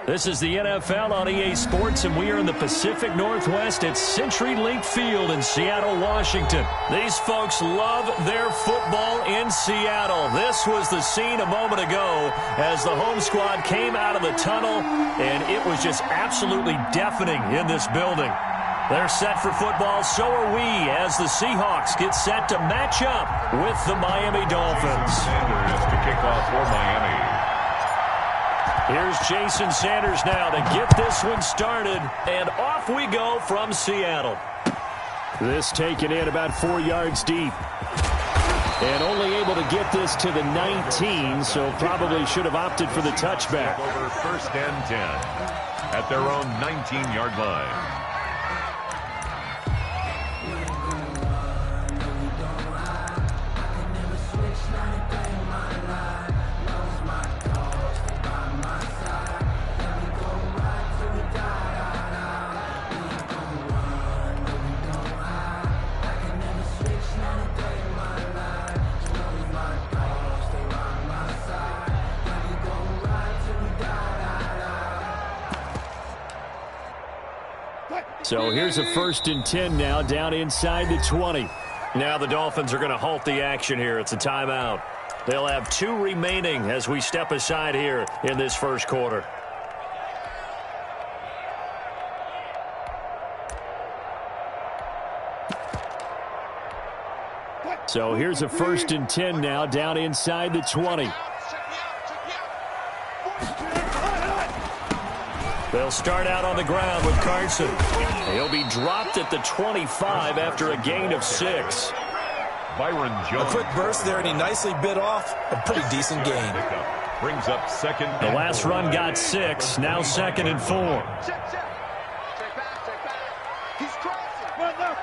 This is the NFL on EA Sports, and we are in the Pacific Northwest at CenturyLink Field in Seattle, Washington. These folks love their football in Seattle. This was the scene a moment ago as the home squad came out of the tunnel, and it was just absolutely deafening in this building. They're set for football, so are we, as the Seahawks get set to match up with the Miami Dolphins. Sanders to kick off for Miami. Here's Jason Sanders now to get this one started, and off we go from Seattle. This taken in about 4 yards deep. And only able to get this to the 19, so probably should have opted for the touchback. Over 1st and 10 at their own 19-yard line. So here's a 1st and 10 now, down inside the 20. Now the Dolphins are going to halt the action here. It's a timeout. They'll have 2 remaining as we step aside here in this first quarter. So here's a 1st and 10 now, down inside the 20. They'll start out on the ground with Carson. He'll be dropped at the 25 after a gain of 6. Byron Jones. A quick burst there, and he nicely bit off a pretty decent gain. Brings up 2nd. The last run got 6, now 2nd and 4. Check back. He's crossing. Run left.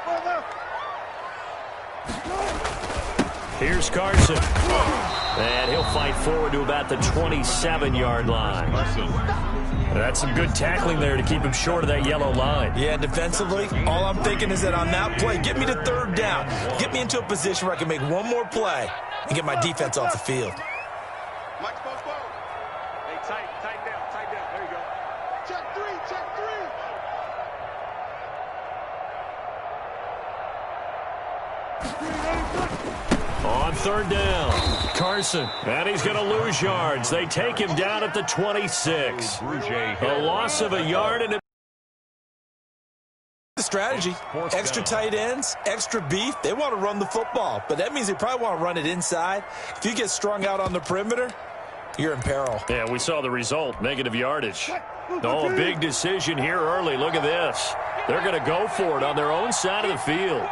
Here's Carson. And he'll fight forward to about the 27-yard line. That's some good tackling there to keep him short of that yellow line. Yeah, defensively, all I'm thinking is that on that play, get me to 3rd down. Get me into a position where I can make one more play and get my defense off the field. Mike's postponed. Hey, tight down. There you go. Check 3. On 3rd down, Carson. And he's going to lose yards. They take him down at the 26. A loss of a yard and The strategy, extra tight ends, extra beef. They want to run the football, but that means they probably want to run it inside. If you get strung out on the perimeter, you're in peril. Yeah, we saw the result, negative yardage. Oh, a big decision here early. Look at this. They're going to go for it on their own side of the field.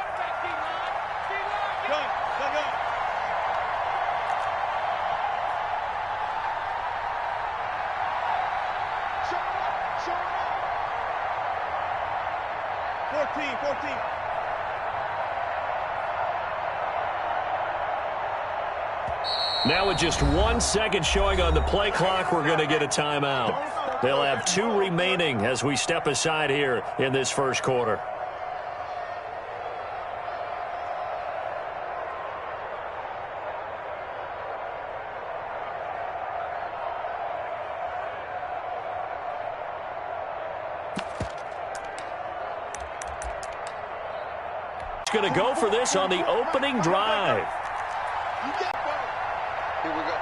Now with just 1 second showing on the play clock, we're going to get a timeout. They'll have 2 remaining as we step aside here in this first quarter. Going to go for this on the opening drive. Here we go.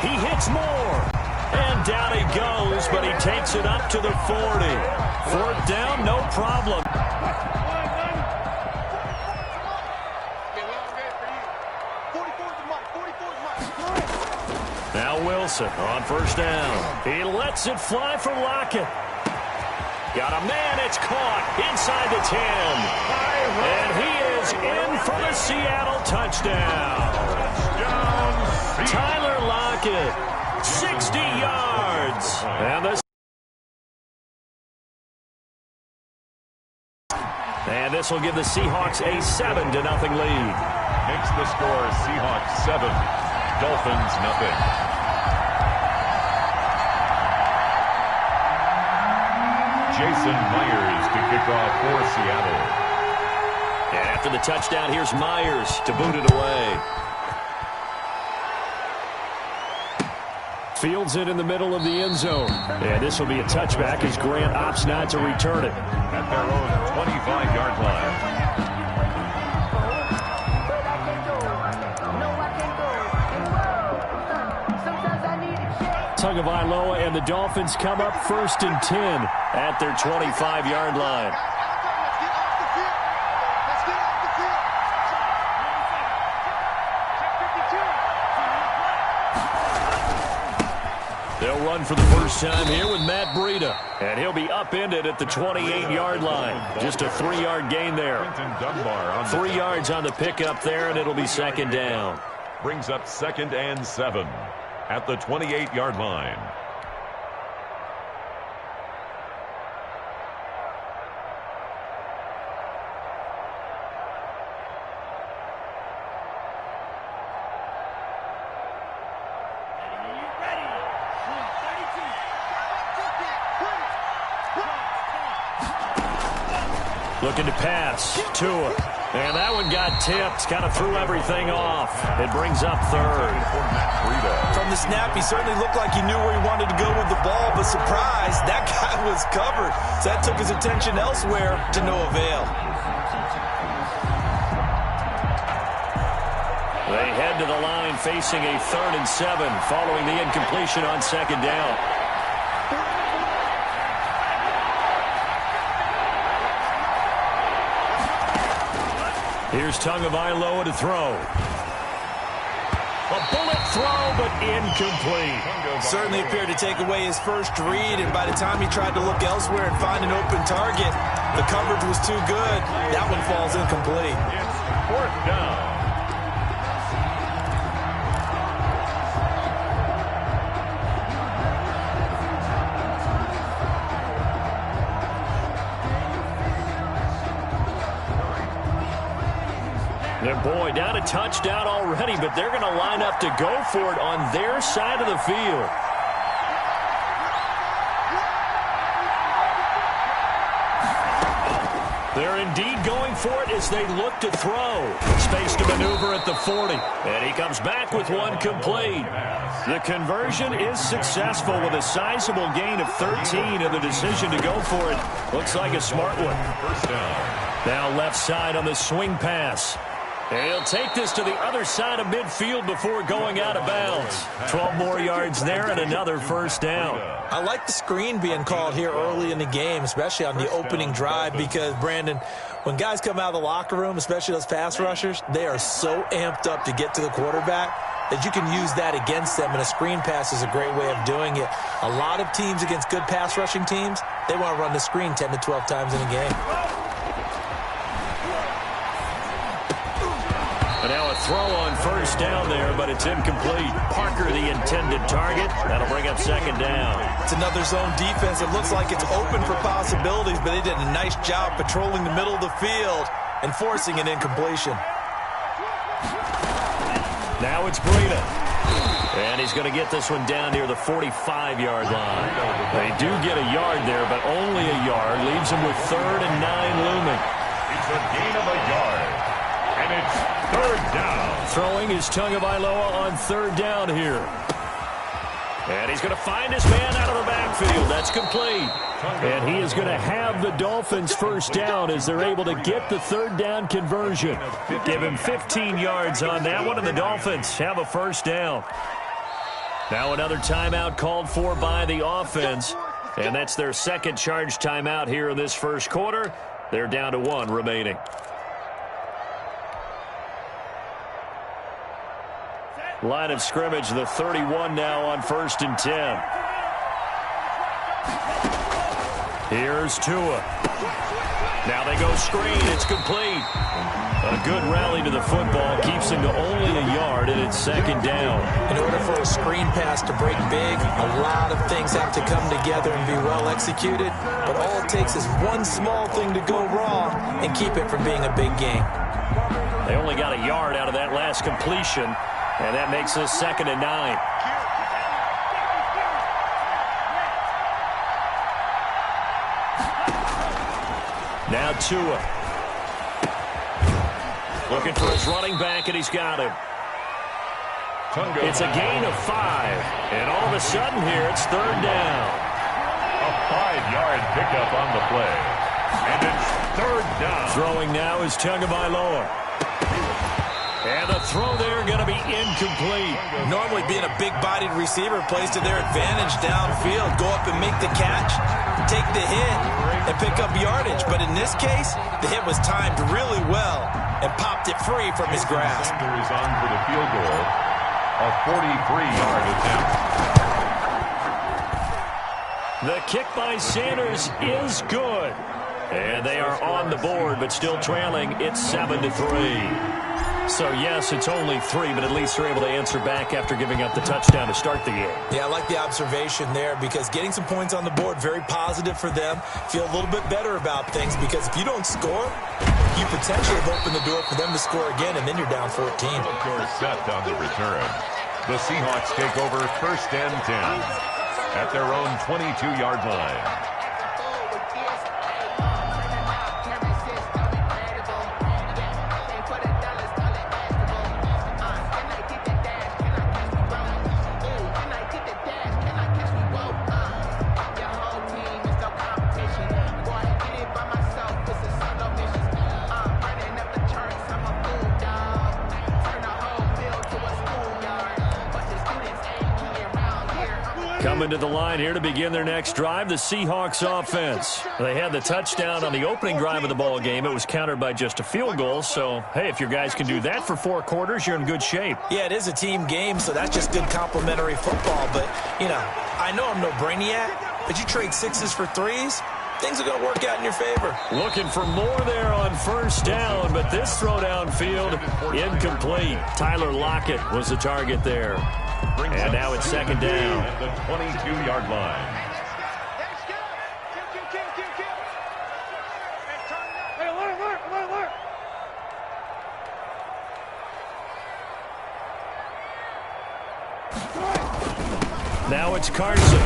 He hits more. And down he goes, but he takes it up to the 40. 4th down, no problem. Now Wilson on 1st down. He lets it fly for Lockett. Got a man, it's caught inside the 10. And he is in for the Seattle touchdown. Tyler Lockett, 60 yards. And this will give the Seahawks a 7-0 lead. Makes the score Seahawks 7, Dolphins nothing. Jason Myers to kick off for Seattle. And after the touchdown, here's Myers to boot it away. Fields it in the middle of the end zone. And this will be a touchback as Grant opts not to return it. At their own 25-yard line. Tagovailoa and the Dolphins come up 1st and 10 at their 25-yard line. They'll run for the first time here with Matt Breida. And he'll be upended at the 28-yard line. Just a 3-yard gain there. 3 yards on the pickup there, and it'll be 2nd down. Brings up 2nd and 7 at the 28-yard line. Looking to pass. Tua. And that one got tipped. Kind of threw everything off. It brings up 3rd. From the snap, he certainly looked like he knew where he wanted to go with the ball, but surprise, that guy was covered. So that took his attention elsewhere to no avail. They head to the line facing a 3rd and 7 following the incompletion on 2nd down. Here's Tagovailoa to throw. A bullet throw, but incomplete. Certainly appeared to take away his first read, and by the time he tried to look elsewhere and find an open target, the coverage was too good. That one falls incomplete. It's 4th down. And boy, down a touchdown already, but they're going to line up to go for it on their side of the field. They're indeed going for it as they look to throw. Space to maneuver at the 40. And he comes back with one complete. The conversion is successful with a sizable gain of 13, and the decision to go for it looks like a smart one. First down. Now left side on the swing pass. And he'll take this to the other side of midfield before going out of bounds. 12 more yards there and another first down. I like the screen being called here early in the game, especially on the opening drive, because, Brandon, when guys come out of the locker room, especially those pass rushers, they are so amped up to get to the quarterback that you can use that against them, and a screen pass is a great way of doing it. A lot of teams against good pass rushing teams, they want to run the screen 10 to 12 times in a game. Now a throw on first down there, but it's incomplete. Parker, the intended target. That'll bring up 2nd down. It's another zone defense. It looks like it's open for possibilities, but they did a nice job patrolling the middle of the field and forcing an incompletion. Now it's Breida. And he's going to get this one down near the 45-yard line. They do get a yard there, but only a yard. Leaves them with 3rd and 9 looming. It's a gain of a yard. And it's 3rd down. Throwing is Tagovailoa on 3rd down here. And he's going to find his man out of the backfield. That's complete. And he is going to have the Dolphins first down as they're able to get the 3rd down conversion. Give him 15 yards on that one, and the Dolphins have a first down. Now another timeout called for by the offense. And that's their 2nd charge timeout here in this first quarter. They're down to 1 remaining. Line of scrimmage, the 31 now on 1st and 10. Here's Tua. Now they go screen. It's complete. A good rally to the football keeps him to only a yard, and it's 2nd down. In order for a screen pass to break big, a lot of things have to come together and be well executed. But all it takes is one small thing to go wrong and keep it from being a big gain. They only got a yard out of that last completion. And that makes us 2nd and 9. Now Tua. Looking for his running back, and he's got him. It's a gain of 5. And all of a sudden here, it's third down. A 5-yard pickup on the play. And it's third down. Throwing now is Tagovailoa. And the throw there going to be incomplete. Normally being a big-bodied receiver plays to their advantage downfield. Go up and make the catch, take the hit, and pick up yardage. But in this case, the hit was timed really well and popped it free from his grasp. Sanders on for the field goal. A 43-yard attempt. The kick by Sanders is good. And they are on the board, but still trailing. It's 7-3. So, yes, it's only 3, but at least they're able to answer back after giving up the touchdown to start the game. Yeah, I like the observation there because getting some points on the board, very positive for them. Feel a little bit better about things because if you don't score, you potentially have opened the door for them to score again, and then you're down 14. You're set on the return. The Seahawks take over 1st and 10 at their own 22-yard line. Coming to the line here to begin their next drive, the Seahawks offense. They had the touchdown on the opening drive of the ball game. It was countered by just a field goal. So, hey, if your guys can do that for 4 quarters, you're in good shape. Yeah, it is a team game, so that's just good complimentary football. But, you know, I know I'm no brainiac, but you trade 6s for 3s, things are going to work out in your favor. Looking for more there on 1st down, but this throw downfield, incomplete. Tyler Lockett was the target there. And now it's 2nd down. At the 22-yard line. Now it's Carson.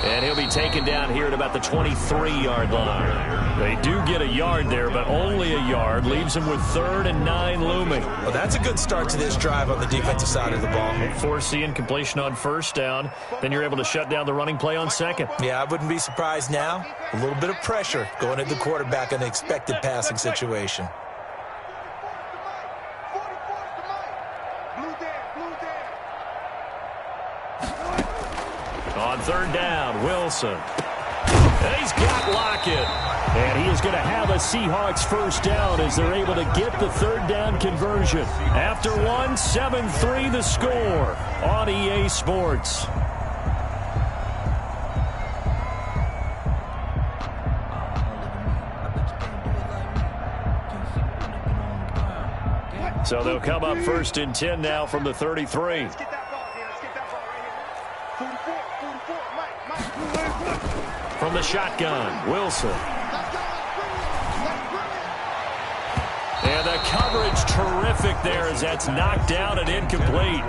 And he'll be taken down here at about the 23-yard line. They do get a yard there, but only a yard. Leaves them with 3rd and 9 looming. Well, that's a good start to this drive on the defensive side of the ball. Force the incompletion on 1st down. Then you're able to shut down the running play on 2nd. Yeah, I wouldn't be surprised now. A little bit of pressure going at the quarterback in an expected passing situation. On 3rd down, Wilson. And he's got Lockett. And he is going to have a Seahawks 1st down as they're able to get the 3rd down conversion. After 1, 7-3 the score on EA Sports. So they'll come up 1st and 10 now from the 33. Let's get that ball here. Let's get that ball right here. 44, Mike. From the shotgun, Wilson. And the coverage terrific there as that's knocked down and incomplete.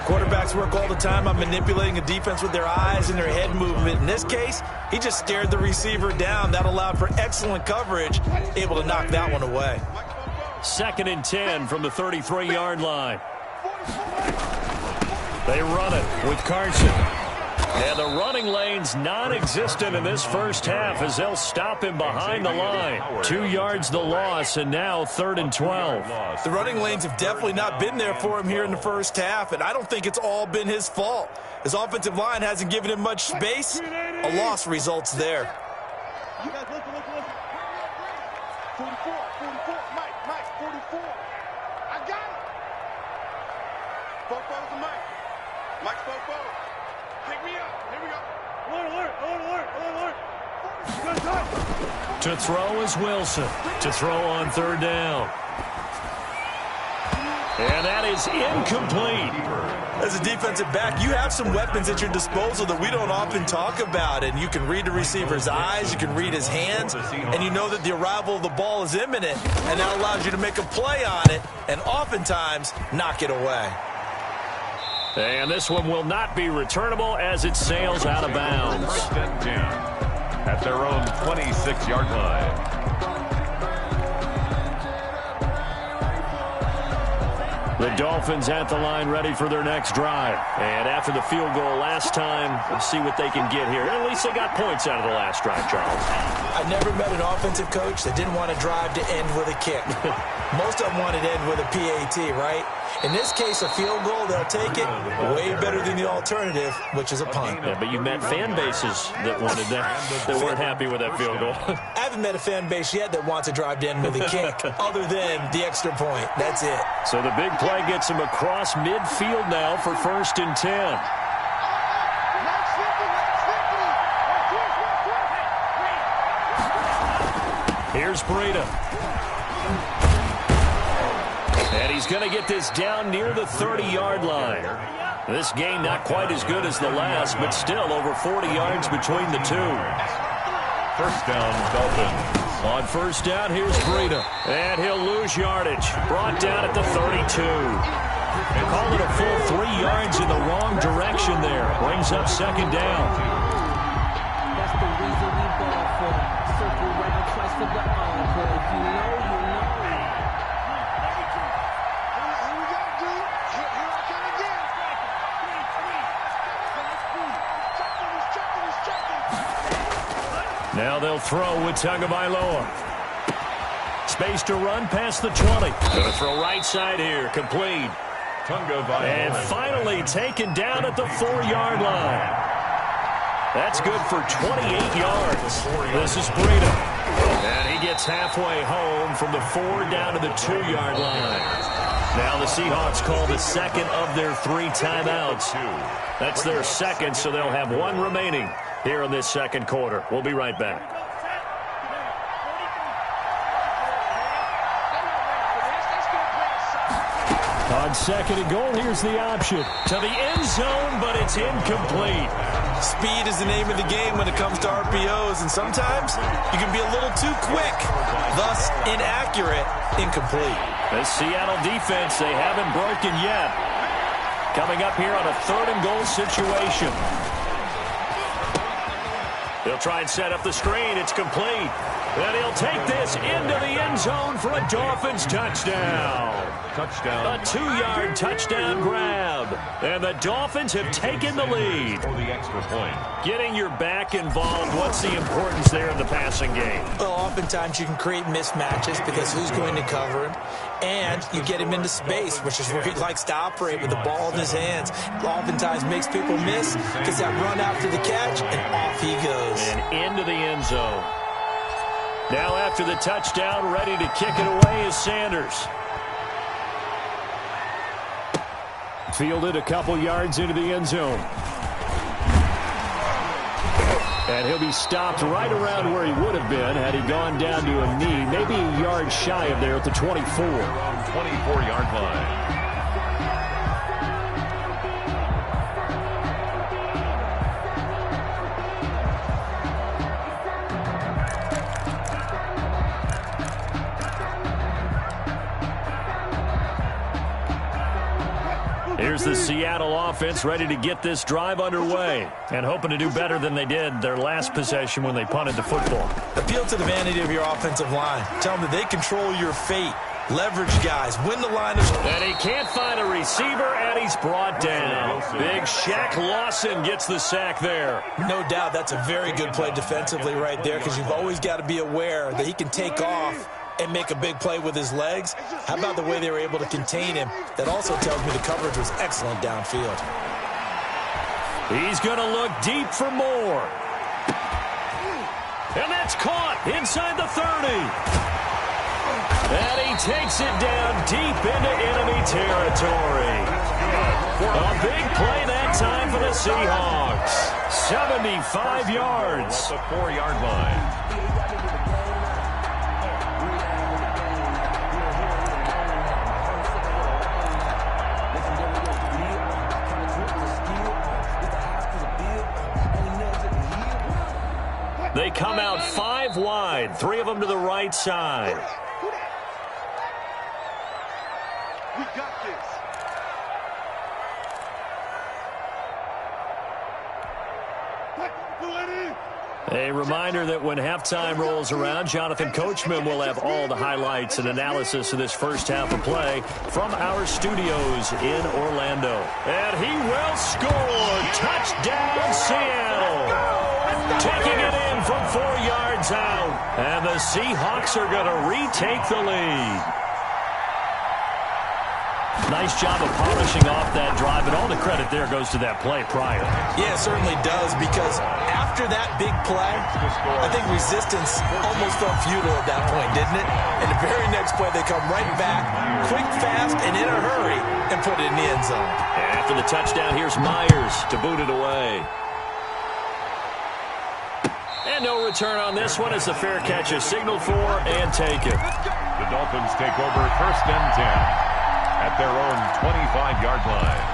Quarterbacks work all the time on manipulating a defense with their eyes and their head movement. In this case, he just stared the receiver down. That allowed for excellent coverage, able to knock that one away. 2nd and 10 from the 33-yard line. They run it with Carson. And the running lane's non-existent in this 1st half as they'll stop him behind the line. 2 yards the loss, and now 3rd and 12. The running lanes have definitely not been there for him here in the 1st half, and I don't think it's all been his fault. His offensive line hasn't given him much space. A loss results there. You guys listen. 44, Mike, 44. I got it. Fofo's the Mike. Mike's Fofo. Pick me up. Here we go. Alert. To throw is Wilson. To throw on 3rd down. And that is incomplete. As a defensive back, you have some weapons at your disposal that we don't often talk about. And you can read the receiver's eyes, you can read his hands, and you know that the arrival of the ball is imminent. And that allows you to make a play on it and oftentimes knock it away. And this one will not be returnable as it sails out of bounds. 1st and 10 at their own 26-yard line. The Dolphins at the line ready for their next drive. And after the field goal last time, we'll see what they can get here. At least they got points out of the last drive, Charles. I never met an offensive coach that didn't want to drive to end with a kick. Most of them wanted to end with a PAT, right? In this case, a field goal, they'll take it way better than the alternative, which is a punt. Yeah, but you met fan bases that wanted that, that weren't happy with that field goal. I haven't met a fan base yet that wants to drive to end with a kick, other than the extra point. That's it. So the big play gets him across midfield now for 1st and 10. Here's Breida. And he's going to get this down near the 30-yard line. This game not quite as good as the last, but still over 40 yards between the two. 1st down, Dolphins. On 1st down, here's Breida. And he'll lose yardage. Brought down at the 32. They call it a full 3 yards in the wrong direction there. Brings up 2nd down. That's the reason we ball for. Circle round twice for the encore. If you know, you know. Now they'll throw with Tagovailoa. Space to run past the 20. Going to throw right side here. Complete. And finally taken down at the 4-yard line. That's good for 28 yards. This is Breida. And he gets halfway home from the 4 down to the 2-yard line. Now the Seahawks call the 2nd of their 3 timeouts. That's their 2nd, so they'll have 1 remaining here in this 2nd quarter. We'll be right back. On 2nd and goal, here's the option. To the end zone, but it's incomplete. Speed is the name of the game when it comes to RPOs, and sometimes you can be a little too quick, thus inaccurate, incomplete. The Seattle defense, they haven't broken yet. Coming up here on a 3rd and goal situation. He'll try and set up the screen. It's complete. And he'll take this into the end zone for a Dolphins touchdown. A 2-yard touchdown grab. And the Dolphins have taken the lead. For the extra point. Getting your back involved, what's the importance there in the passing game? Well, oftentimes you can create mismatches because who's going to cover him? And you get him into space, which is where he likes to operate with the ball in his hands. Oftentimes makes people miss, gets that run after the catch, and off he goes. And into the end zone. Now after the touchdown, ready to kick it away is Sanders. Fielded a couple yards into the end zone. And he'll be stopped right around where he would have been had he gone down to a knee, maybe a yard shy of there at the 24. 24-yard line. Here's the Seattle offense ready to get this drive underway and hoping to do better than they did their last possession when they punted the football. Appeal to the vanity of your offensive line. Tell them that they control your fate. Leverage guys. Win the line of... And he can't find a receiver, and he's brought down. Big Shaq Lawson gets the sack there. No doubt that's a very good play defensively right there because you've always got to be aware that he can take off and make a big play with his legs. How about the way they were able to contain him? That also tells me the coverage was excellent downfield. He's going to look deep for more. And that's caught inside the 30. And he takes it down deep into enemy territory. A big play that time for the Seahawks. 75 yards. At the 4-yard line. They come out 5 wide, 3 of them to the right side. We got this. Pull it in. A reminder that when halftime rolls around, Jonathan Coachman will have all the highlights and analysis of this first half of play from our studios in Orlando. And he will score. Touchdown, Seattle. Taking it in from 4 yards out. And the Seahawks are going to retake the lead. Nice job of polishing off that drive, and all the credit there goes to that play prior. Yeah, it certainly does, because after that big play, I think resistance almost felt futile at that point, didn't it? And the very next play, they come right back, quick, fast, and in a hurry, and put it in the end zone. And after the touchdown, here's Myers to boot it away. And no return on this one as the fair catch is signaled for and taken. The Dolphins take over 1st and 10. At their own 25-yard line.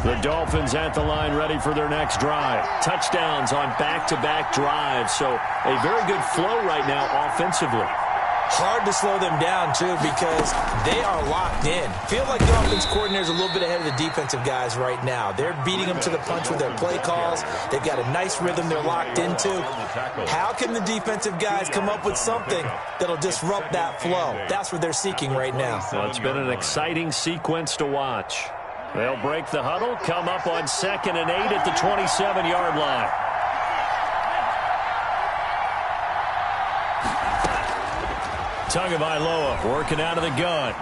The Dolphins at the line ready for their next drive. Touchdowns on back-to-back drives, so a very good flow right now offensively. Hard to slow them down, too, because they are locked in. Feel like the offense coordinator is a little bit ahead of the defensive guys right now. They're beating them to the punch with their play calls. They've got a nice rhythm they're locked into. How can the defensive guys come up with something that'll disrupt that flow? That's what they're seeking right now. Well, it's been an exciting sequence to watch. They'll break the huddle, come up on 2nd and 8 at the 27-yard line. Tagovailoa working out of the gun.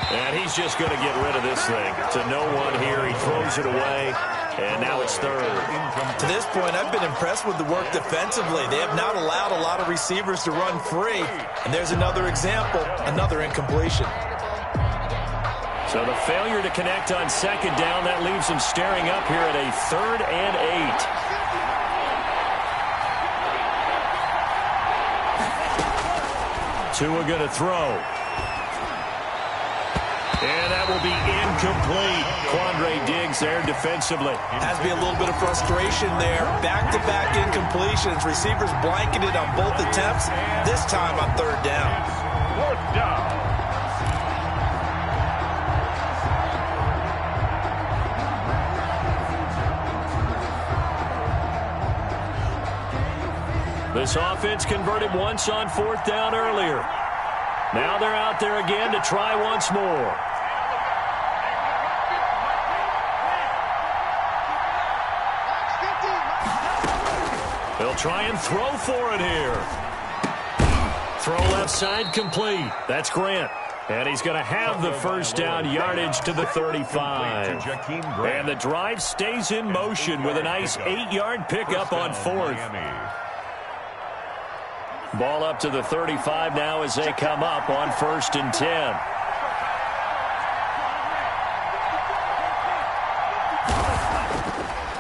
And he's just going to get rid of this thing. To no one here. He throws it away. And now it's 3rd. To this point, I've been impressed with the work defensively. They have not allowed a lot of receivers to run free. And there's another example, another incompletion. So the failure to connect on 2nd down, that leaves them staring up here at a 3rd and 8. Tua going to throw. And that will be incomplete. Quandre Diggs there defensively. Has to be a little bit of frustration there. Back-to-back incompletions. Receivers blanketed on both attempts. This time on 3rd down. 4th down. This offense converted once on 4th down earlier. Now they're out there again to try once more. They'll try and throw for it here. Throw left side complete. That's Grant. And he's going to have the 1st down yardage to the 35. And the drive stays in motion with a nice 8-yard pickup on 4th. Ball up to the 35 now as they come up on 1st and 10.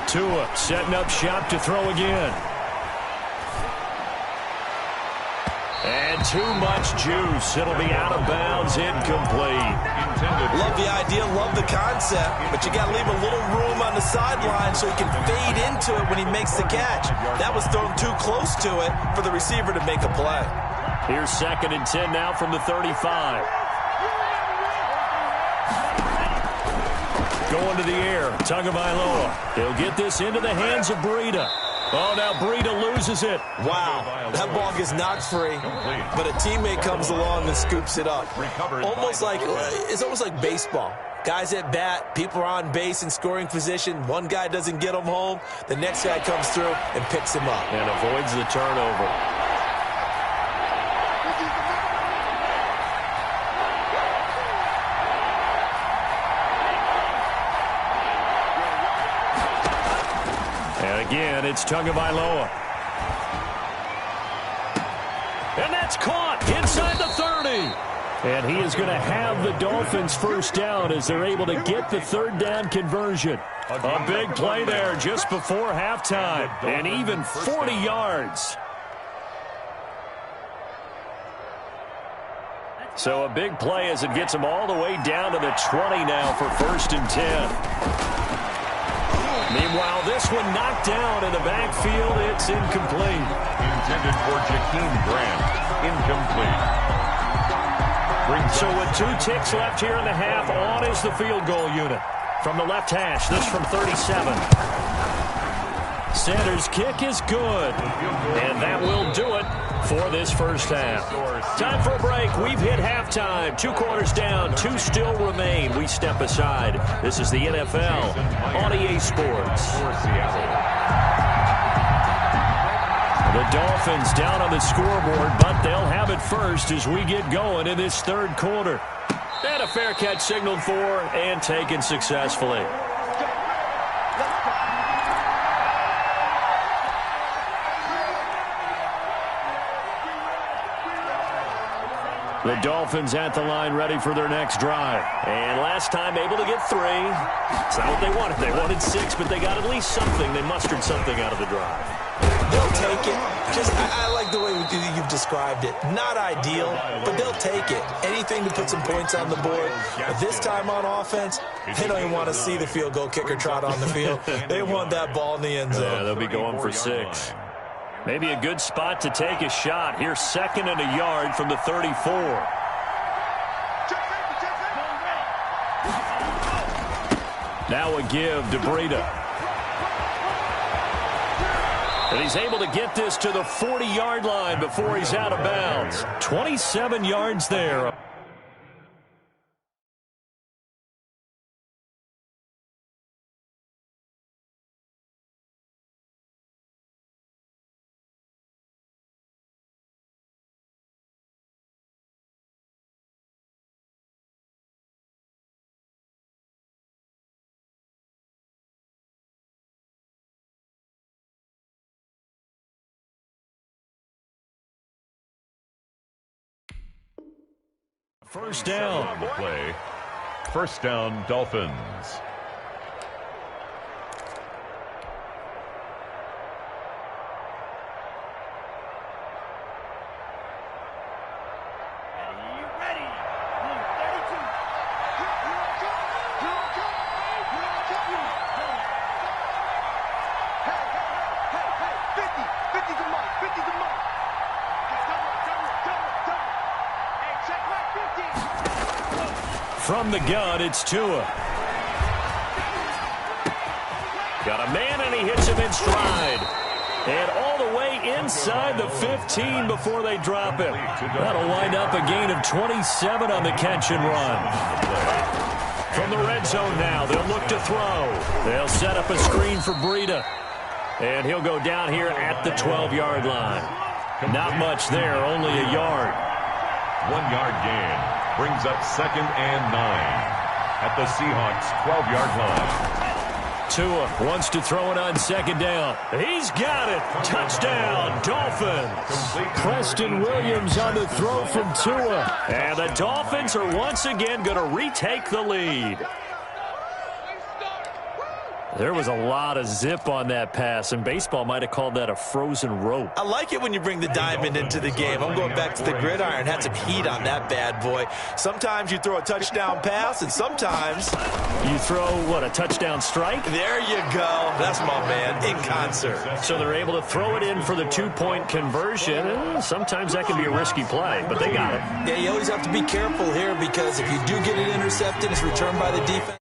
Tua setting up shop to throw again. And too much juice. It'll be out of bounds, incomplete. Love the idea, love the concept, but you got to leave a little room on the sideline so he can fade into it when he makes the catch. That was thrown too close to it for the receiver to make a play. Here's 2nd and 10 now from the 35. Going to the air, Tagovailoa. He'll get this into the hands of Breida. Oh, now Breida loses it. Wow, that ball gets knocked free, but a teammate comes along and scoops it up. It's almost like baseball. Guys at bat, people are on base in scoring position. One guy doesn't get him home. The next guy comes through and picks him up. And avoids the turnover. Again, it's Tagovailoa. And that's caught inside the 30. And he is going to have the Dolphins 1st down as they're able to get the 3rd down conversion. A big play there just before halftime. And even 40 yards. So a big play as it gets them all the way down to the 20 now for 1st and 10. Meanwhile, this one knocked down in the backfield. It's incomplete. Intended for Jakeem Grant. Incomplete. So with 2 ticks left here in the half, on is the field goal unit. From the left hash, this from 37. Sanders' kick is good. And that will do it for this first half. Time for a break. We've hit halftime. 2 quarters down. 2 still remain. We step aside. This is the NFL on EA Sports. The Dolphins down on the scoreboard, but they'll have it first as we get going in this third quarter. And a fair catch signaled for and taken successfully. The Dolphins at the line ready for their next drive. And last time able to get 3. It's not what they wanted. They wanted 6, but they got at least something. They mustered something out of the drive. They'll take it. I like the way you've described it. Not ideal, but they'll take it. Anything to put some points on the board. But this time on offense, they don't even want to see the field goal kicker trot on the field. They want that ball in the end zone. Yeah, they'll be going for 6. Maybe a good spot to take a shot. Here's 2nd and a yard from the 34. Now a give to Breida. And he's able to get this to the 40-yard line before he's out of bounds. 27 yards there. First down. On the play. First down, Dolphins. From the gun, it's Tua. Got a man, and he hits him in stride. And all the way inside the 15 before they drop him. That'll wind up a gain of 27 on the catch and run. From the red zone now, they'll look to throw. They'll set up a screen for Breida. And he'll go down here at the 12-yard line. Not much there, only a yard. 1-yard gain. Brings up 2nd and 9 at the Seahawks' 12-yard line. Tua wants to throw it on 2nd down. He's got it. Touchdown, Dolphins. Preston Williams on the throw from Tua. And the Dolphins are once again going to retake the lead. There was a lot of zip on that pass, and baseball might have called that a frozen rope. I like it when you bring the diamond into the game. I'm going back to the gridiron. Had some heat on that bad boy. Sometimes you throw a touchdown pass, and sometimes you throw, what, a touchdown strike? There you go. That's my man, in concert. So they're able to throw it in for the 2-point conversion, and sometimes that can be a risky play, but they got it. Yeah, you always have to be careful here because if you do get it intercepted, it's returned by the defense.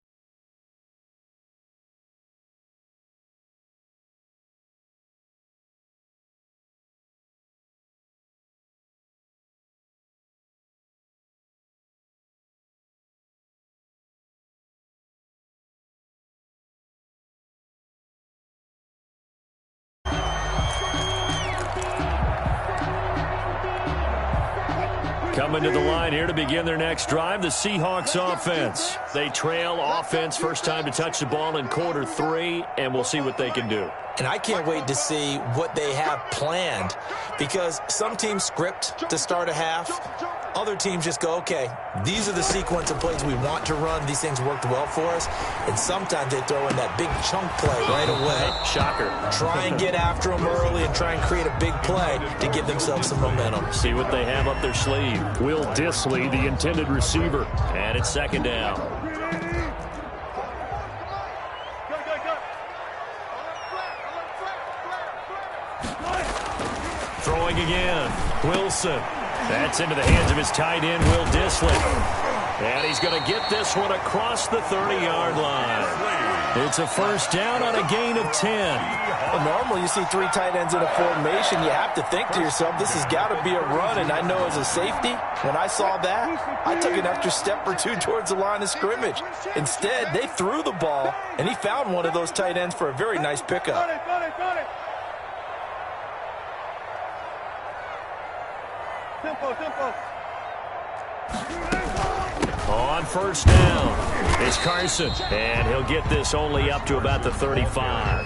Coming to the line here to begin their next drive, the Seahawks offense. They trail offense, first time to touch the ball in quarter 3, and we'll see what they can do. And I can't wait to see what they have planned because some teams script to start a half. Other teams just go, okay, these are the sequence of plays we want to run. These things worked well for us. And sometimes they throw in that big chunk play right away. Shocker. Try and get after them early and try and create a big play to give themselves some momentum. See what they have up their sleeve. Will Dissly, the intended receiver. And it's 2nd down. Throwing again. Wilson. That's into the hands of his tight end, Will Dissly. And he's going to get this one across the 30-yard line. It's a first down on a gain of 10. Well, normally you see 3 tight ends in a formation. You have to think to yourself, this has got to be a run. And I know as a safety, when I saw that, I took an extra step or 2 towards the line of scrimmage. Instead, they threw the ball, and he found one of those tight ends for a very nice pickup. Tempo. On first down, it's Carson, and he'll get this only up to about the 35.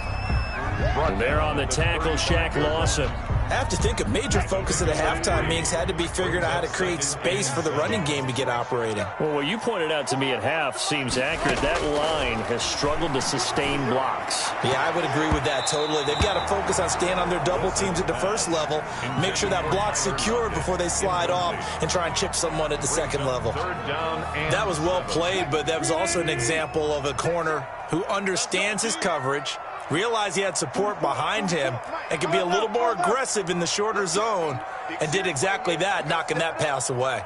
And there on the tackle, Shaq Lawson. I have to think a major focus of the halftime meetings had to be figuring out how to create space for the running game to get operating. Well, what you pointed out to me at half seems accurate. That line has struggled to sustain blocks. Yeah, I would agree with that totally. They've got to focus on staying on their double teams at the first level, make sure that block's secured before they slide off and try and chip someone at the second level. That was well played, but that was also an example of a corner who understands his coverage, realized he had support behind him, and could be a little more aggressive in the shorter zone, and did exactly that, knocking that pass away.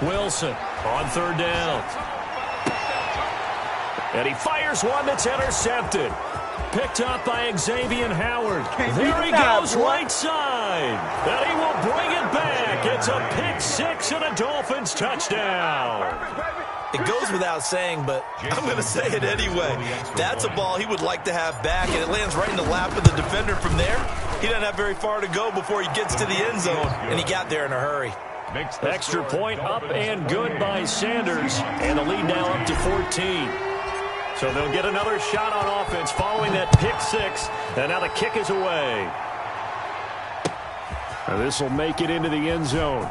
Wilson on third down. And he fires one that's intercepted. Picked up by Xavier Howard. There he goes, right side. And he will bring it back. It's a pick 6 and a Dolphins touchdown. It goes without saying, but I'm going to say it anyway. That's a ball he would like to have back, and it lands right in the lap of the defender from there. He doesn't have very far to go before he gets to the end zone, and he got there in a hurry. Extra point up and good by Sanders, and the lead now up to 14. So they'll get another shot on offense following that pick 6, and now the kick is away. This will make it into the end zone.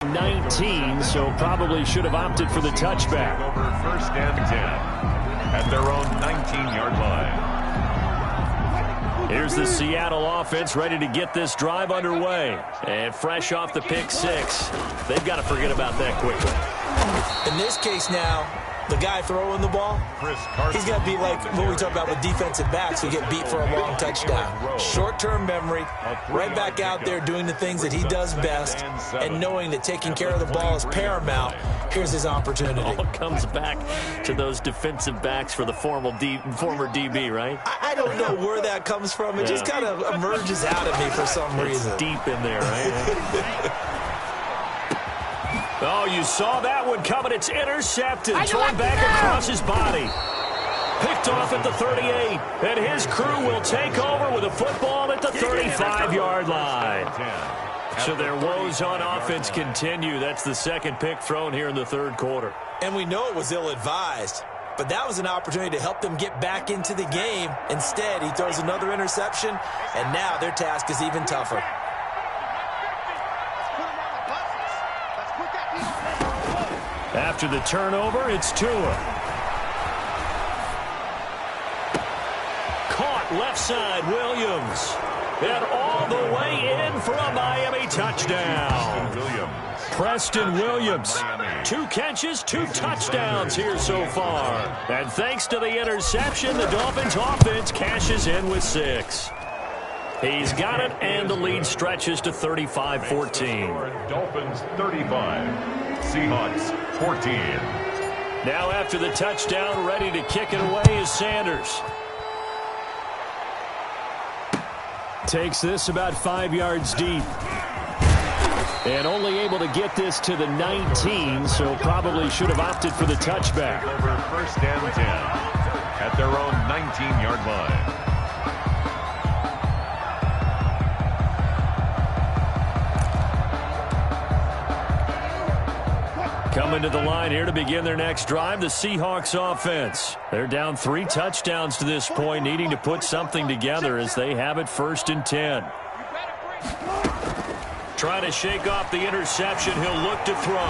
19, so probably should have opted for the touchback. Over first and 10 at their own 19-yard line. Here's the Seattle offense ready to get this drive underway. And fresh off the pick 6, they've got to forget about that quickly. In this case now, the guy throwing the ball, he's got to be like what we talk about with defensive backs who get beat for a long touchdown. Short-term memory, right back out there doing the things that he does best, and knowing that taking care of the ball is paramount. Here's his opportunity. All comes back to those defensive backs for the former DB, right? I don't know where that comes from. It just kind of emerges out of me for some reason. It's deep in there, right? Oh, you saw that one coming. It's intercepted. Thrown back across his body. Picked off at the 38. And his crew will take over with a football at the 35-yard line. So their woes on offense continue. That's the second pick thrown here in the third quarter. And we know it was ill-advised, but that was an opportunity to help them get back into the game. Instead, he throws another interception, and now their task is even tougher. After the turnover, it's Tua. Caught left side, Williams. And all the way in for a Miami touchdown. Preston Williams. 2 catches, 2 touchdowns here so far. And thanks to the interception, the Dolphins offense cashes in with 6. He's got it, and the lead stretches to 35-14. Dolphins 35. Seahawks 14. Now after the touchdown, ready to kick it away is Sanders. Takes this about 5 yards deep. And only able to get this to the 19, so probably should have opted for the touchback. Over first and 10 at their own 19-yard line. Coming to the line here to begin their next drive, the Seahawks offense. They're down 3 touchdowns to this point, needing to put something together as they have it first and 10. Trying to shake off the interception, he'll look to throw.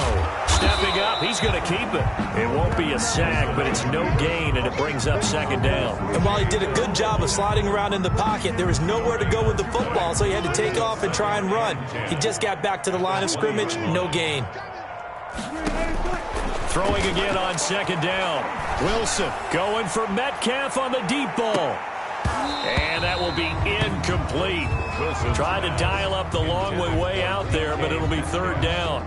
Stepping up, he's going to keep it. It won't be a sack, but it's no gain, and it brings up second down. And while he did a good job of sliding around in the pocket, there was nowhere to go with the football, so he had to take off and try and run. He just got back to the line of scrimmage, no gain. Throwing again on second down. Wilson going for Metcalf on the deep ball. And that will be incomplete. Tried to dial up the long way out there, but it'll be third down.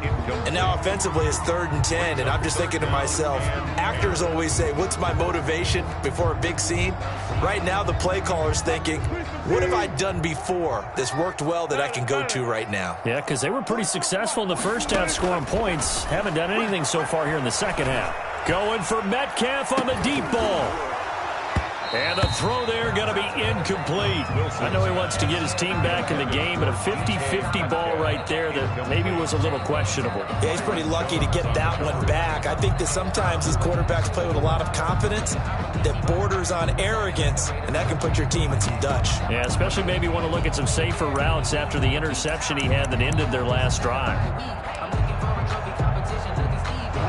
And now offensively it's 3rd and 10, and I'm just thinking to myself, actors always say, what's my motivation before a big scene? Right now the play caller's thinking, what have I done before that's worked well that I can go to right now? Yeah, because they were pretty successful in the first half scoring points. Haven't done anything so far here in the second half. Going for Metcalf on the deep ball. And the throw there going to be incomplete. I know he wants to get his team back in the game, but a 50-50 ball right there that maybe was a little questionable. Yeah, he's pretty lucky to get that one back. I think that sometimes these quarterbacks play with a lot of confidence that borders on arrogance, and that can put your team in some Dutch. Yeah, especially maybe want to look at some safer routes after the interception he had that ended their last drive.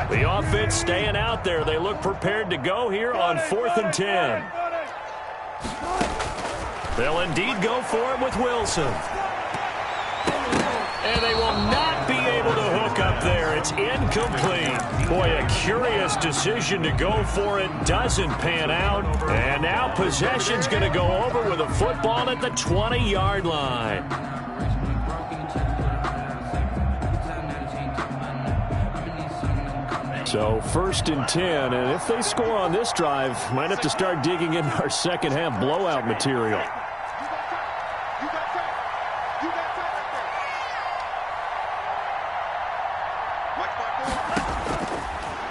The offense staying out there. They look prepared to go here on 4th and 10. They'll indeed go for it with Wilson. And they will not be able to hook up there. It's incomplete. Boy, a curious decision to go for it. Doesn't pan out. And now possession's going to go over with a football at the 20-yard line. So 1st and 10, and if they score on this drive, might have to start digging in our second half blowout material.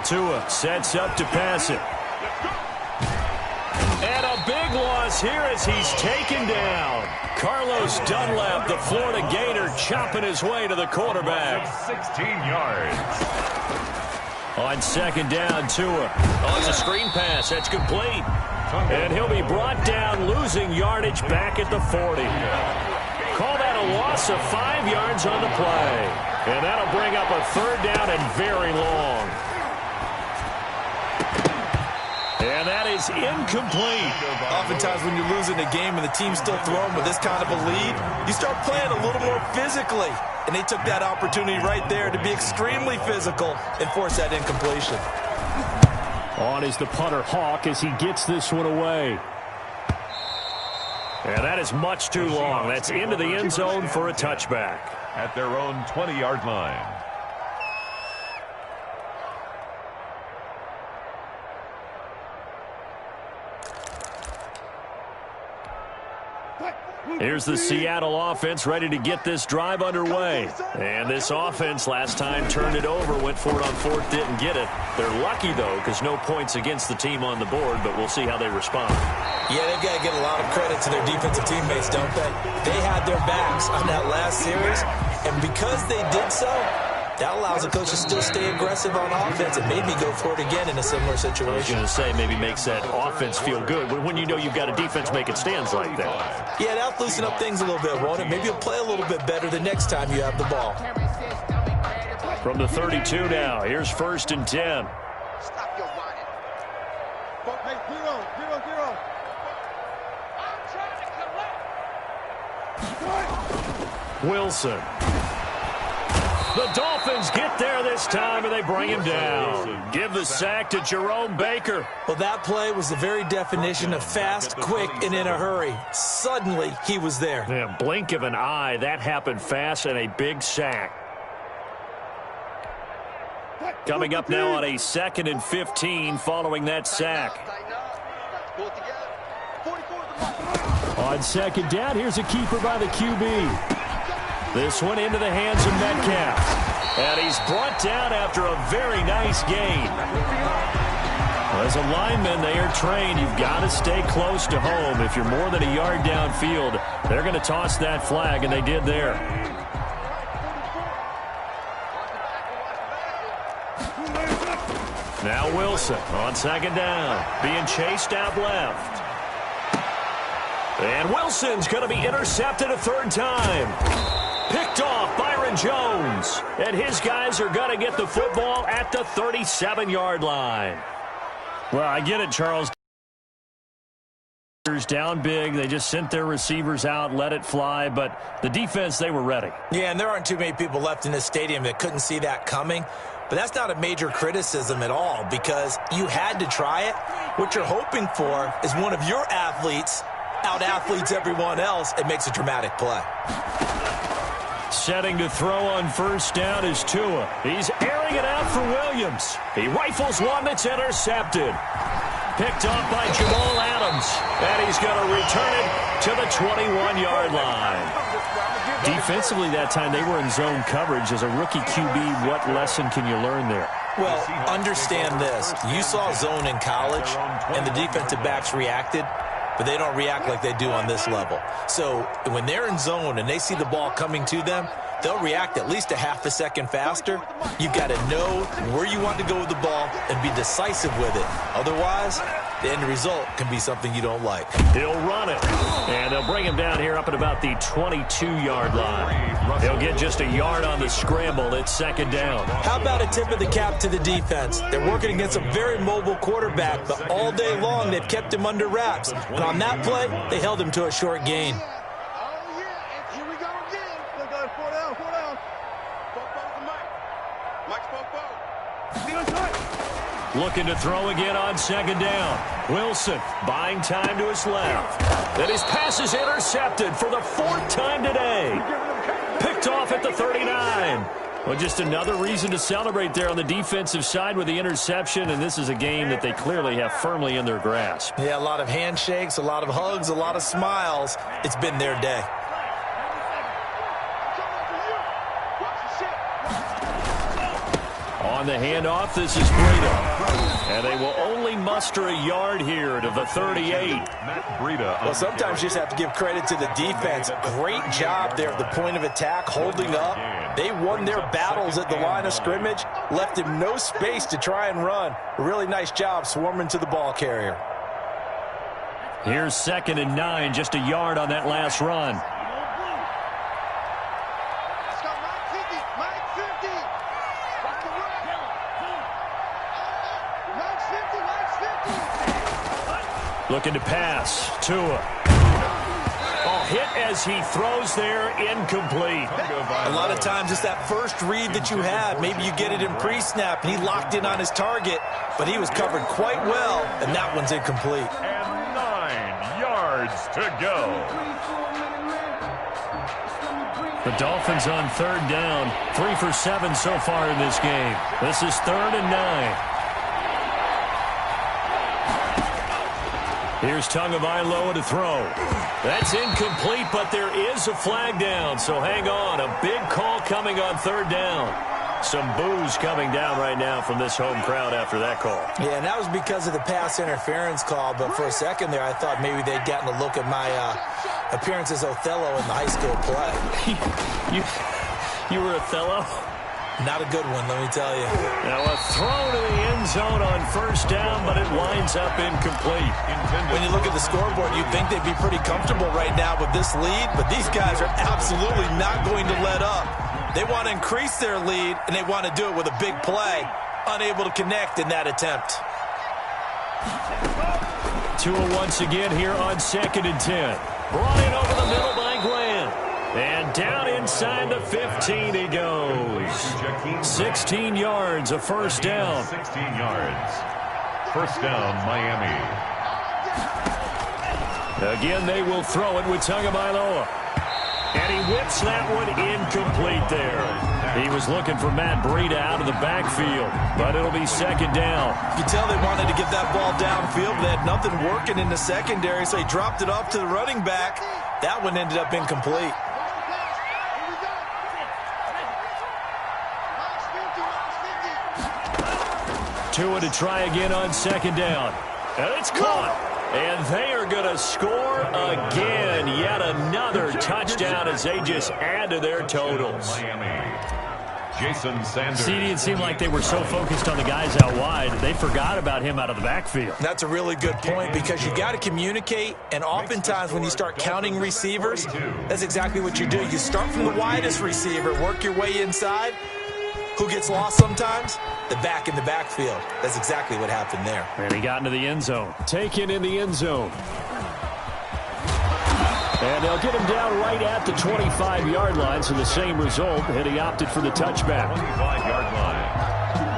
Tua sets up to pass it. And a big loss here as he's taken down. Carlos Dunlap, the Florida Gator, chopping his way to the quarterback. 16 yards. On second down, Tua. Oh, it's a screen pass. That's complete. And he'll be brought down, losing yardage back at the 40. Call that a loss of 5 yards on the play. And that'll bring up a 3rd down and very long. And that is incomplete. Oftentimes when you're losing a game and the team's still throwing with this kind of a lead, you start playing a little more physically. And they took that opportunity right there to be extremely physical and force that incompletion. On is the punter Hawk as he gets this one away. And that is much too long. That's into the end zone for a touchback. At their own 20-yard line. Here's the Seattle offense ready to get this drive underway. And this offense last time turned it over, went for it on 4th, didn't get it. They're lucky, though, because no points against the team on the board, but we'll see how they respond. Yeah, they've got to give a lot of credit to their defensive teammates, don't they? They had their backs on that last series, and because they did so, that allows the coach to still stay aggressive on offense and maybe go for it again in a similar situation. I was going to say maybe makes that offense feel good when you know you've got a defense making stands like that. Yeah, that'll loosen up things a little bit, won't it? Maybe you'll play a little bit better the next time you have the ball. From the 32 now, here's 1st and 10. Stop your whining. Hey, 0-0-0. I'm trying to collect. Wilson. The Dolphins get there this time, and they bring him down. Give the sack to Jerome Baker. Well, that play was the very definition of fast, quick, and in a hurry. Suddenly, he was there. Yeah, blink of an eye. That happened fast, and a big sack. Coming up now on a 2nd and 15 following that sack. On 2nd down, here's a keeper by the QB. This one into the hands of Metcalf. And he's brought down after a very nice gain. As a lineman, they are trained. You've got to stay close to home. If you're more than a yard downfield, they're going to toss that flag, and they did there. Now Wilson on 2nd down, being chased out left. And Wilson's going to be intercepted a 3rd time. Picked off Byron Jones. And his guys are going to get the football at the 37-yard line. Well, I get it, Charles. Down big. They just sent their receivers out, let it fly. But the defense, they were ready. Yeah, and there aren't too many people left in this stadium that couldn't see that coming. But that's not a major criticism at all because you had to try it. What you're hoping for is one of your athletes out-athletes everyone else and makes a dramatic play. Setting to throw on first down is Tua. He's airing it out for Williams. He rifles one that's intercepted. Picked off by Jamal Adams. And he's going to return it to the 21-yard line. Defensively that time, they were in zone coverage. As a rookie QB, what lesson can you learn there? Well, understand this. You saw zone in college, and the defensive backs reacted, but they don't react like they do on this level. So when they're in zone and they see the ball coming to them, they'll react at least a half a second faster. You've got to know where you want to go with the ball and be decisive with it. Otherwise, the end result can be something you don't like. He'll run it, and they'll bring him down here up at about the 22-yard line. He'll get just a yard on the scramble. It's second down. How about a tip of the cap to the defense? They're working against a very mobile quarterback, but all day long they've kept him under wraps. And on that play, they held him to a short gain. Looking to throw again on second down. Wilson buying time to his left. Then his pass is intercepted for the fourth time today. Picked off at the 39. Well, just another reason to celebrate there on the defensive side with the interception, and this is a game that they clearly have firmly in their grasp. Yeah, a lot of handshakes, a lot of hugs, a lot of smiles. It's been their day. On the handoff, this is Breida. And they will only muster a yard here to the 38. Well, sometimes you just have to give credit to the defense. Great job there at the point of attack, holding up. They won their battles at the line of scrimmage, left him no space to try and run. A really nice job swarming to the ball carrier. Here's 2nd and 9, just a yard on that last run. Looking to pass. Tua. Oh, hit as he throws there, incomplete. A lot of times it's that first read that you have. Maybe you get it in pre-snap, and he locked in on his target, but he was covered quite well, and that one's incomplete. And 9 yards to go. The Dolphins on third down. 3 for 7 so far in this game. This is 3rd and 9. Here's Tagovailoa to throw. That's incomplete, but there is a flag down, so hang on. A big call coming on third down. Some boos coming down right now from this home crowd after that call. Yeah, and that was because of the pass interference call, but for a second there I thought maybe they'd gotten a look at my appearance as Othello in the high school play. You were Othello? Not a good one, let me tell you. Now a throw to the end zone on first down, but it winds up incomplete. When you look at the scoreboard, you'd think they'd be pretty comfortable right now with this lead, but these guys are absolutely not going to let up. They want to increase their lead, and they want to do it with a big play. Unable to connect in that attempt. Tua once again here on 2nd and 10. Brought in over the middle by Grant. And down inside the 15 he goes. 16 yards, a first down. 16 yards. First down, Miami. Again, they will throw it with Tagovailoa. And he whips that one incomplete there. He was looking for Matt Breida out of the backfield, but it'll be 2nd down. You can tell they wanted to get that ball downfield, but they had nothing working in the secondary, so he dropped it off to the running back. That one ended up incomplete. Tua to try again on 2nd down. And it's caught. And they are going to score again. Yet another touchdown as they just add to their totals. Jason Sanders. See, it seemed like they were so focused on the guys out wide, they forgot about him out of the backfield. That's a really good point because you got to communicate, and oftentimes when you start counting receivers, that's exactly what you do. You start from the widest receiver, work your way inside. Who gets lost sometimes? The back in the backfield. That's exactly what happened there. And he got into the end zone. Taken in the end zone. And they'll get him down right at the 25-yard line, so the same result, and he opted for the touchback. 25-yard line.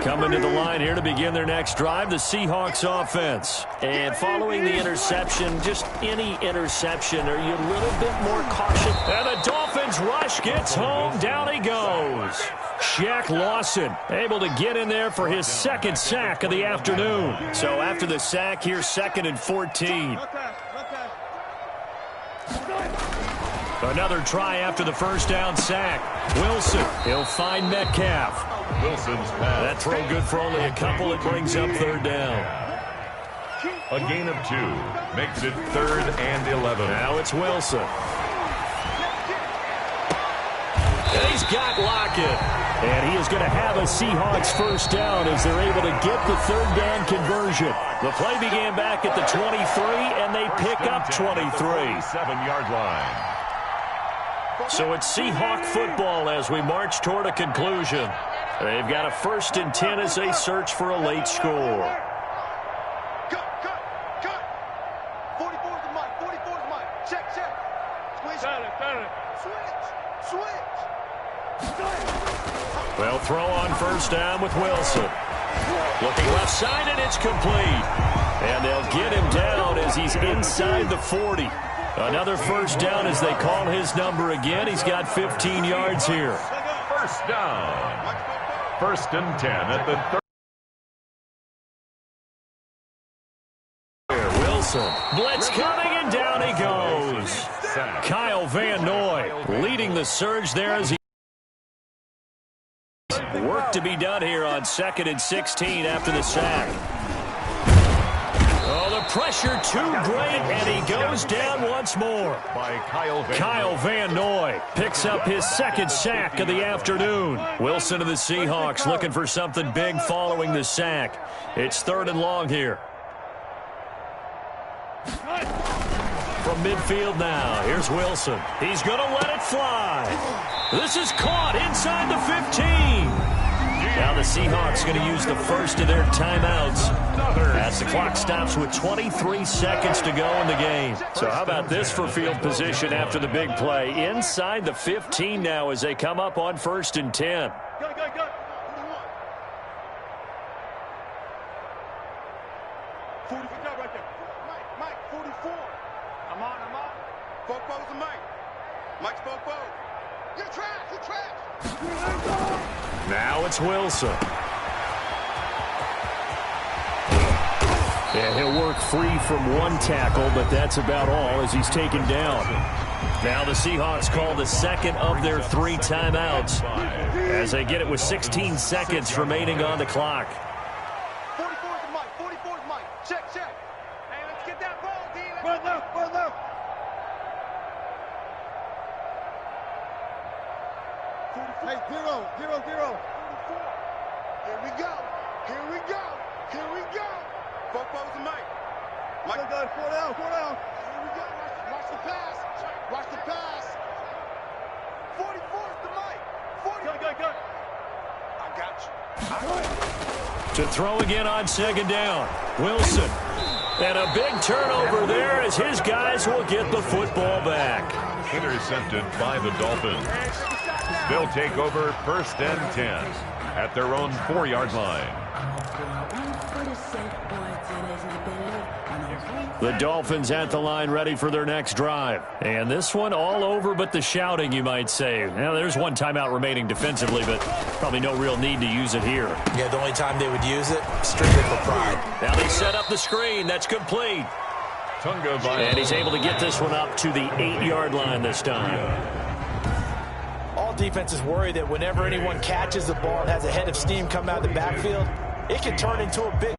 Coming to the line here to begin their next drive, the Seahawks offense. And following the interception, just any interception, are you a little bit more cautious? And the Dolphins rush gets home. Down he goes. Shaq Lawson able to get in there for his second sack of the afternoon. So after the sack, here's 2nd and 14. Another try after the first down sack. Wilson, he'll find Metcalf. Wilson's pass. That throw good for only a couple. It brings up 3rd down. A gain of 2 makes it 3rd and 11. Now it's Wilson. And he's got Lockett. And he is going to have a Seahawks first down as they're able to get the 3rd down conversion. The play began back at the 23, and they pick up 23. 7-yard line. So it's Seahawk football as we march toward a conclusion. They've got a 1st and 10 as they search for a late score. Cut. 44's the mic. 44's the mic. Check. Switch. Well, throw on first down with Wilson. Looking left side, and it's complete. And they'll get him down as he's inside the 40. Another first down as they call his number again. He's got 15 yards here. First down. 1st and 10 at the 30. Wilson. Blitz coming, and down he goes. Kyle Van Noy leading the surge there as he... Work to be done here on 2nd and 16 after the sack. Oh, the pressure too great, and he goes down once more. By Kyle Van Noy picks up his 2nd sack of the afternoon. Wilson of the Seahawks looking for something big following the sack. It's 3rd and long here. From midfield now, here's Wilson. He's going to let it fly. This is caught inside the 15. Now the Seahawks going to use the first of their timeouts as the clock stops with 23 seconds to go in the game. So how about this for field position after the big play? Inside the 15 now as they come up on 1st and 10. Go. 44 right there. Mike, 44. I'm on. Foco's the mic. Mike's Foco. You're trash. Now it's Wilson. And he'll work free from one tackle, but that's about all as he's taken down. Now the Seahawks call the 2nd of their 3 timeouts as they get it with 16 seconds remaining on the clock. 44's the mic. Check. Hey, let's get that ball, D. Run left. Hey, 0. 44. Here we go. Foco's the mic. Mike, go. 4 down. Here we go. Watch the pass. 44's the mic. 40. Go. I got you. To throw again on 2nd down. Wilson. And a big turnover there as his guys will get the football back. Intercepted by the Dolphins. They'll take over 1st and 10 at their own 4-yard line. The Dolphins at the line ready for their next drive. And this one all over but the shouting, you might say. Now, there's one timeout remaining defensively, but probably no real need to use it here. Yeah, the only time they would use it, strictly for pride. Now they set up the screen. That's complete. And he's able to get this one up to the 8-yard line this time. All defenses worry that whenever anyone catches the ball and has a head of steam come out of the backfield, it can turn into a big